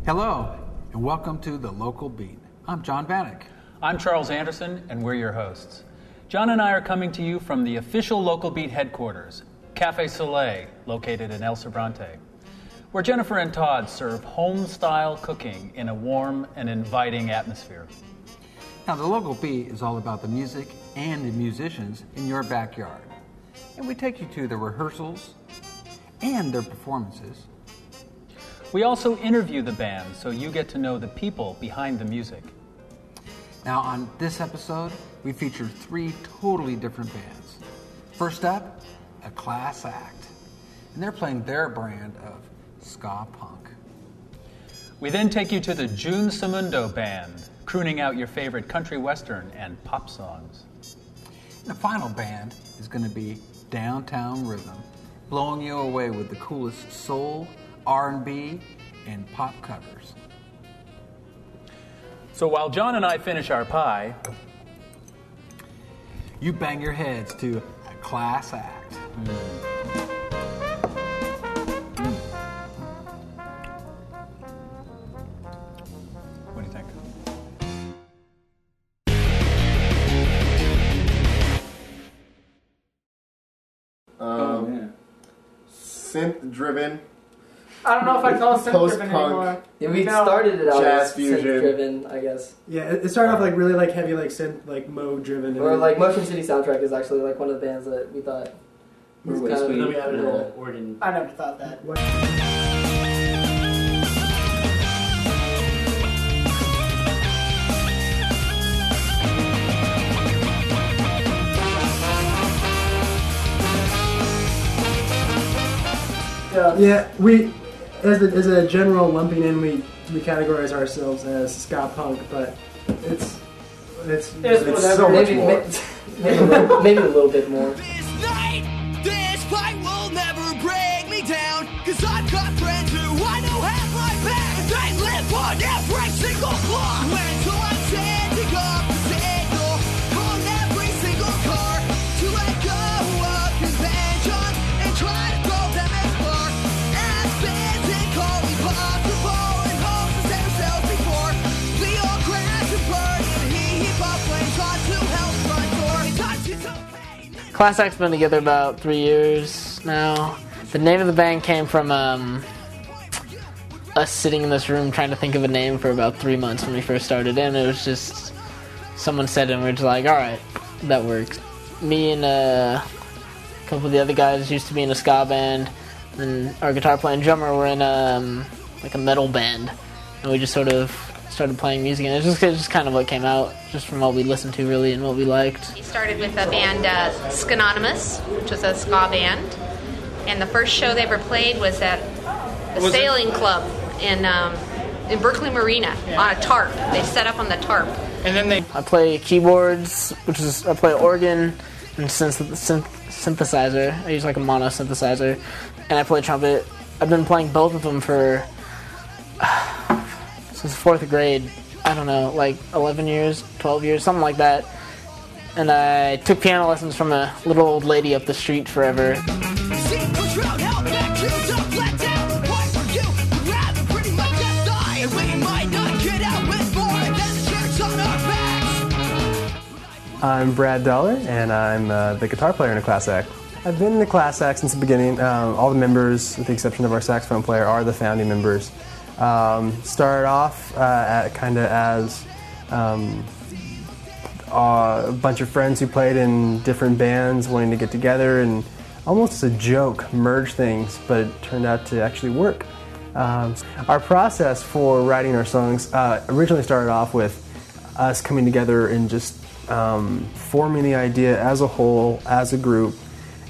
Hello, and welcome to The Local Beat. I'm John Vanek. I'm Charles Anderson, and we're your hosts. John and I are coming to you from the official Local Beat headquarters, Cafe Soleil, located in El Sobrante, where Jennifer and Todd serve home-style cooking in a warm and inviting atmosphere. Now, The Local Beat is all about the music and the musicians in your backyard. And we take you to the rehearsals and their performances. We also interview the band so you get to know the people behind the music. Now, on this episode, we feature 3 totally different bands. First up, a class act. And they're playing their brand of ska punk. We then take you to the June Samundo Band, crooning out your favorite country western and pop songs. And the final band is going to be Downtown Rhythm, blowing you away with the coolest soul, R&B, and pop covers. So while John and I finish our pie, you bang your heads to a class act. What do you think? Synth-driven. I don't know if I call it synth-driven Post-punk. anymore. Yeah, we started it out Jazz as fusion. synth-driven, I guess. Yeah, it started off like really like heavy like synth, like mode-driven. Or like Motion City Soundtrack is actually like one of the bands that we thought was Way kind sweet. of... We added a little organ. I never thought that. Yeah, we as a general lumping in, we categorize ourselves as ska punk, but it's so much more. Maybe a little bit more. This night, this fight will never break me down. Cause I've got friends who I know have my back. And they live on every single block. When so I'm sending up the signal on every single car to let go of convention and try to throw them as far as physically possible in hopes to save ourselves before we all crash and burn and heap up flames onto hell's front door. It's okay. Class Act's been together about 3 years now. The name of the band came from us sitting in this room trying to think of a name for about 3 months when we first started in. It was just, someone said it and we were just like, alright, that works. Me and a couple of the other guys used to be in a ska band, and our guitar player and drummer were in like a metal band, and we just sort of started playing music, and it's just kind of what came out, just from what we listened to really and what we liked. We started with a band, Skanonymous, which was a ska band. And the first show they ever played was at a sailing club in Berkeley Marina on a tarp. They set up on the tarp. And then I play keyboards, I play organ and synthesizer. I use like a mono synthesizer, and I play trumpet. I've been playing both of them for since 4th grade. I don't know, like 11 years, 12 years, something like that. And I took piano lessons from a little old lady up the street forever. I'm Brad Dollar, and I'm the guitar player in a class act. I've been in a class act since the beginning. All the members, with the exception of our saxophone player, are the founding members. Started off as a bunch of friends who played in different bands wanting to get together and almost as a joke merge things, but it turned out to actually work. Our process for writing our songs originally started off with us coming together and just forming the idea as a whole, as a group,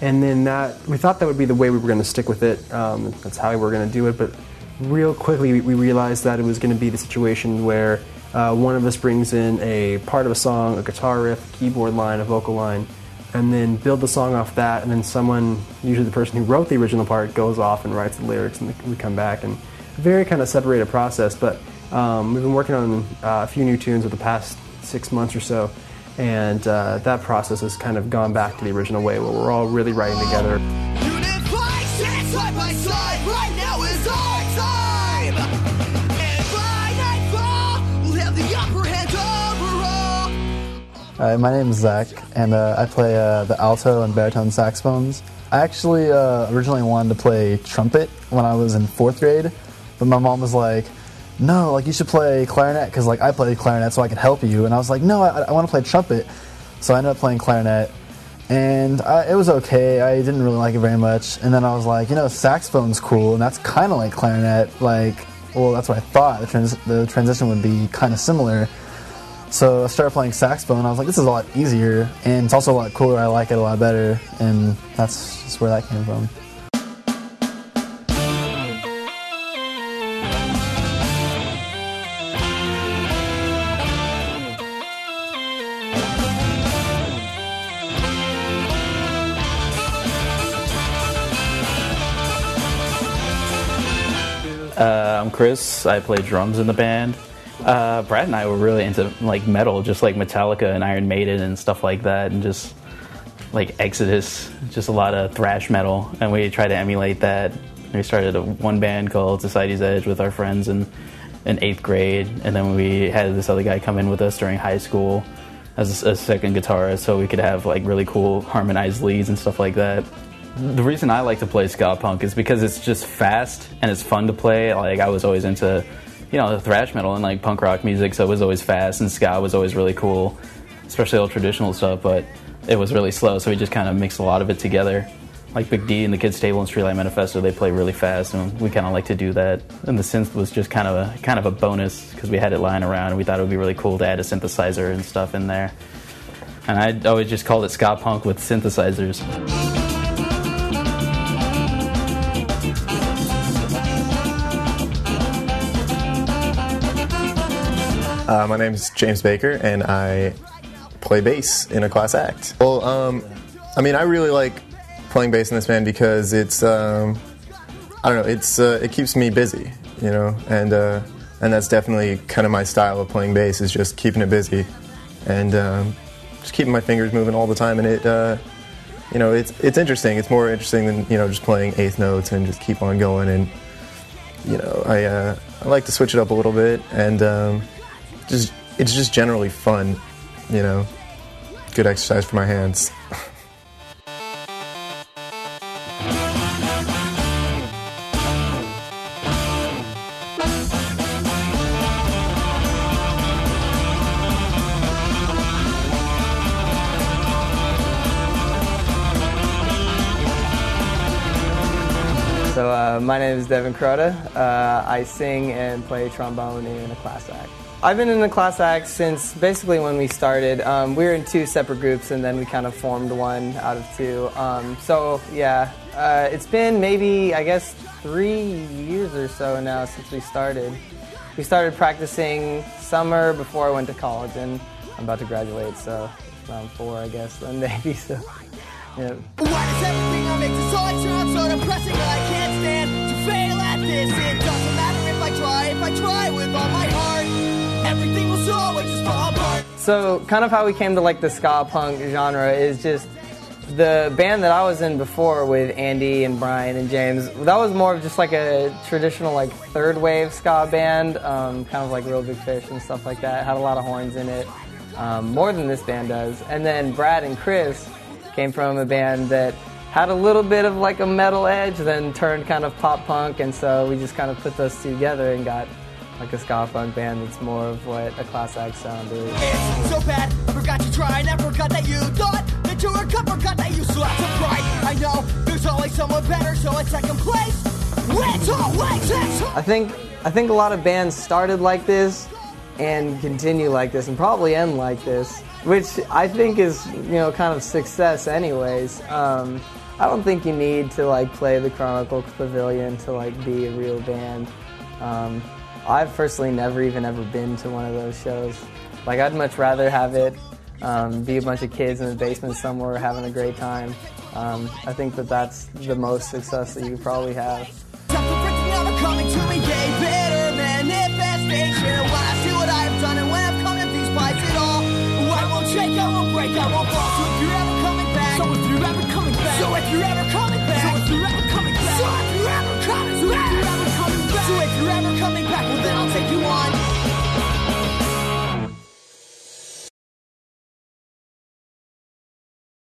and then we thought that would be the way we were going to stick with it. That's how we were going to do it, but real quickly we realized that it was going to be the situation where one of us brings in a part of a song, a guitar riff, keyboard line, a vocal line, and then build the song off that, and then someone, usually the person who wrote the original part, goes off and writes the lyrics, and we come back, and very kind of separated process, but we've been working on a few new tunes over the past 6 months or so, and that process has kind of gone back to the original way where we're all really writing together. Unify, stand side by side, right now is our time! Hi, my name is Zach, and I play the alto and baritone saxophones. I actually originally wanted to play trumpet when I was in 4th grade, but my mom was like, no, like you should play clarinet, because like I played clarinet so I could help you, and I was like, no, I want to play trumpet. So I ended up playing clarinet, and it was okay. I didn't really like it very much, and then I was like, saxophone's cool, and that's kind of like clarinet, like, well, that's what I thought. The transition would be kind of similar. So I started playing saxophone, and I was like, this is a lot easier, and it's also a lot cooler. I like it a lot better, and that's just where that came from. I'm Chris. I play drums in the band. Brad and I were really into like metal, just like Metallica and Iron Maiden and stuff like that, and just like Exodus, just a lot of thrash metal, and we tried to emulate that. We started one band called Society's Edge with our friends in 8th grade, and then we had this other guy come in with us during high school as a second guitarist, so we could have like really cool harmonized leads and stuff like that. The reason I like to play ska punk is because it's just fast and it's fun to play. Like I was always into the thrash metal and like punk rock music, so it was always fast, and ska was always really cool, especially all traditional stuff, but it was really slow, so we just kind of mixed a lot of it together. Like Big D and the Kids Table and Streetlight Manifesto, they play really fast, and we kind of like to do that. And the synth was just kind of a bonus because we had it lying around, and we thought it would be really cool to add a synthesizer and stuff in there. And I always just called it ska punk with synthesizers. My name is James Baker, and I play bass in a class act. Well, I really like playing bass in this band because it's, I don't know, it keeps me busy, and that's definitely kind of my style of playing bass, is just keeping it busy, and just keeping my fingers moving all the time, and it's interesting. It's more interesting than, just playing eighth notes and just keep on going, and, I like to switch it up a little bit, and it's just generally fun, good exercise for my hands. So my name is Devin Crota. I sing and play trombone in a class act. I've been in the class act since basically when we started. We were in two separate groups, and then we kind of formed one out of two. It's been maybe, I guess, 3 years or so now since we started. We started practicing summer before I went to college, and I'm about to graduate, so around 4, I guess, then maybe, so, yeah. Why does everything I make this always sound so depressing? I can't stand to fail at this. It doesn't matter if I try with all my heart. Everything will always just fall apart. So kind of how we came to like the ska punk genre is just the band that I was in before with Andy and Brian and James. That was more of just like a traditional like third wave ska band, kind of like Real Big Fish and stuff like that. It had a lot of horns in it, more than this band does. And then Brad and Chris came from a band that had a little bit of like a metal edge, then turned kind of pop punk, and so we just kind of put those two together and got like a ska punk band that's more of what a class act sound is. It's so bad, I forgot to try, and I forgot that you thought that you were good, forgot that you still have some pride. I know there's always someone better, so in second place, it's always I think a lot of bands started like this and continue like this and probably end like this, which I think is, kind of success anyways. I don't think you need to like play the Chronicle Pavilion to like be a real band. I've personally never even ever been to one of those shows. Like, I'd much rather have it be a bunch of kids in the basement somewhere having a great time. I think that's the most success that you could probably have. coming to me, gay, bitter manifestation. When I see what I've done and when I've come to these fights at all, I won't shake, I won't break, I won't fall to a